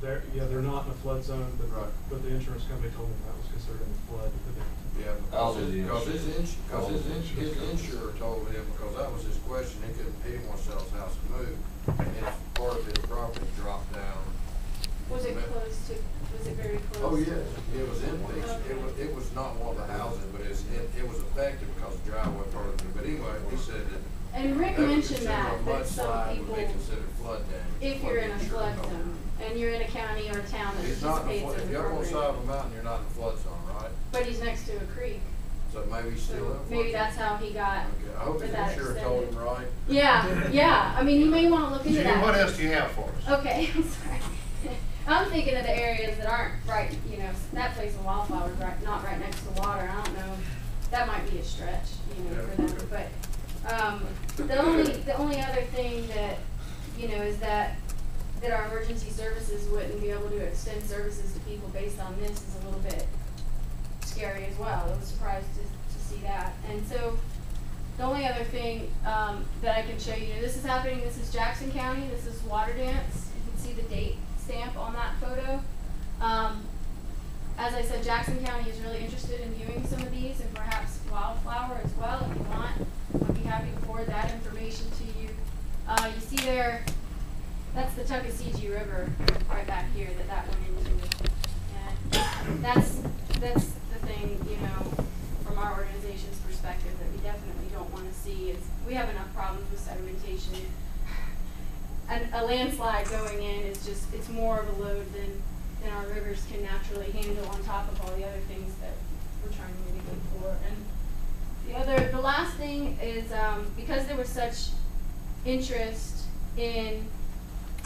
they're not in a flood zone, but Right. but the insurance company told them that was considered a flood event. Yeah, because his insurer told him, because that was his question, he didn't want to sell his house and move, and if part of his property dropped down. Was it close to, was it very close? Oh, yes, it was in, it was not one of the houses, but it was affected because the driveway part of it, but anyway, he said that. And Rick mentioned that some people, would be considered flood damage. if you're in a flood zone, and you're in a county or a town that He's not in a participates flood, in if the you're on the side program. of a mountain, you're not in a flood zone, right? But he's next to a creek. So maybe he's still in a flood zone. Maybe that's how he got Okay, I hope his that insurer told him extended. right. Yeah, I mean, you may want to look into Jim, that. what else do you have for us? Okay, I'm sorry. I'm thinking of the areas that aren't right, you know, that place in Wildflowers, right, not right next to water. I don't know. That might be a stretch, you know, for them. But the only other thing that, you know, is that our emergency services wouldn't be able to extend services to people based on this is a little bit scary as well. I was surprised to see that. And so the only other thing that I can show you, this is happening, this is Jackson County, this is Water Dance. You can see the date stamp on that photo. As I said, Jackson County is really interested in viewing some of these, and perhaps Wildflower as well, if you want. I'd be happy to forward that information to you. You see there, that's the Tuckasegee River right back here that went into. And that's the thing, you know, from our organization's perspective that we definitely don't want to see. Is we have enough problems with sedimentation. And a landslide going in is just, it's more of a load than our rivers can naturally handle on top of all the other things that we're trying to mitigate for. And the last thing is because there was such interest in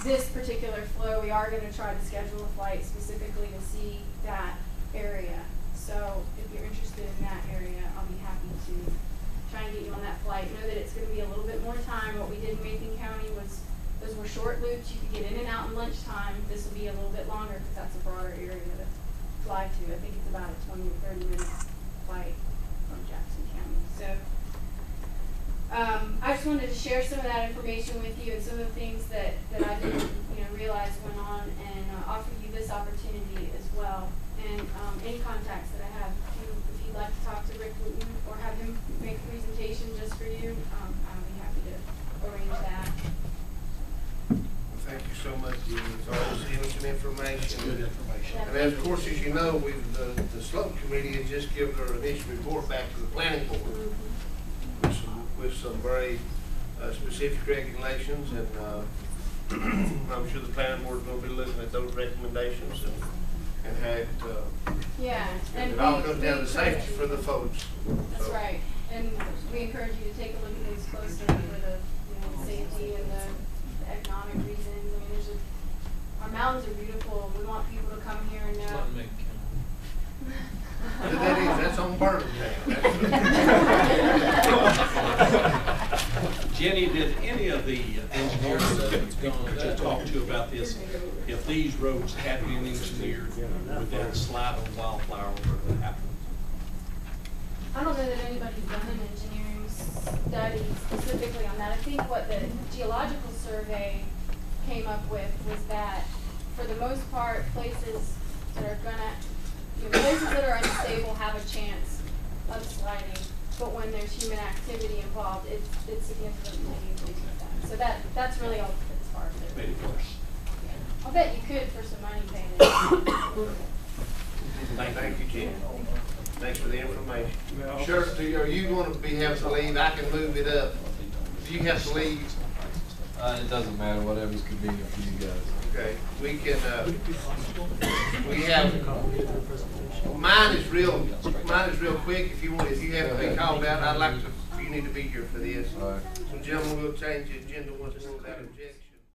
this particular flow, we are going to try to schedule a flight specifically to see that area. So if you're interested in that area, I'll be happy to try and get you on that flight. Know that it's going to be a little bit more time. What we did in Macon County was, those were short loops. You could get in and out in lunchtime. This will be a little bit longer because that's a broader area to fly to. I think it's about a 20 to 30 minute flight from Jackson County. So I just wanted to share some of that information with you and some of the things that I didn't realize went on, and offer you this opportunity as well. And any contacts that I have, if you'd like to talk to Rick Wooten or have him make a presentation just for you, I'll be happy to arrange that. Thank you so much, Jim. It's always innocent information. Good information. And as, of course, as you know, the slope committee has just given their initial report back to the planning board with some very specific regulations, and I'm sure the planning board will be looking at those recommendations and how it, yeah, and it all comes down to safety for the folks. That's right, and we encourage you to take a look at those closer for the safety and the economic reasons. I mean, our mountains are beautiful. We want people to come here and know. That's on Bourbon Jenny, did any of the engineers that you talked to about this, if these roads had been engineered, would that slide on Wildflower or would happen? I don't know that anybody's done an engineering study specifically on that. I think what the geological survey came up with was that, for the most part, places that are places that are unstable have a chance of sliding, but when there's human activity involved, it significantly increases that. So that's really all as far as it. Made it worse. Yeah. I'll bet you could for some money paying it. Thank you, Jim. Thanks for the information. Sure, are you going to have to leave? I can move it up. Do you have to leave? It doesn't matter, whatever's convenient for you guys. Okay, we can, we have, mine is real quick. If you have to be called out, I'd like to, you need to be here for this. All right. So gentlemen, we'll change the agenda once more without objection.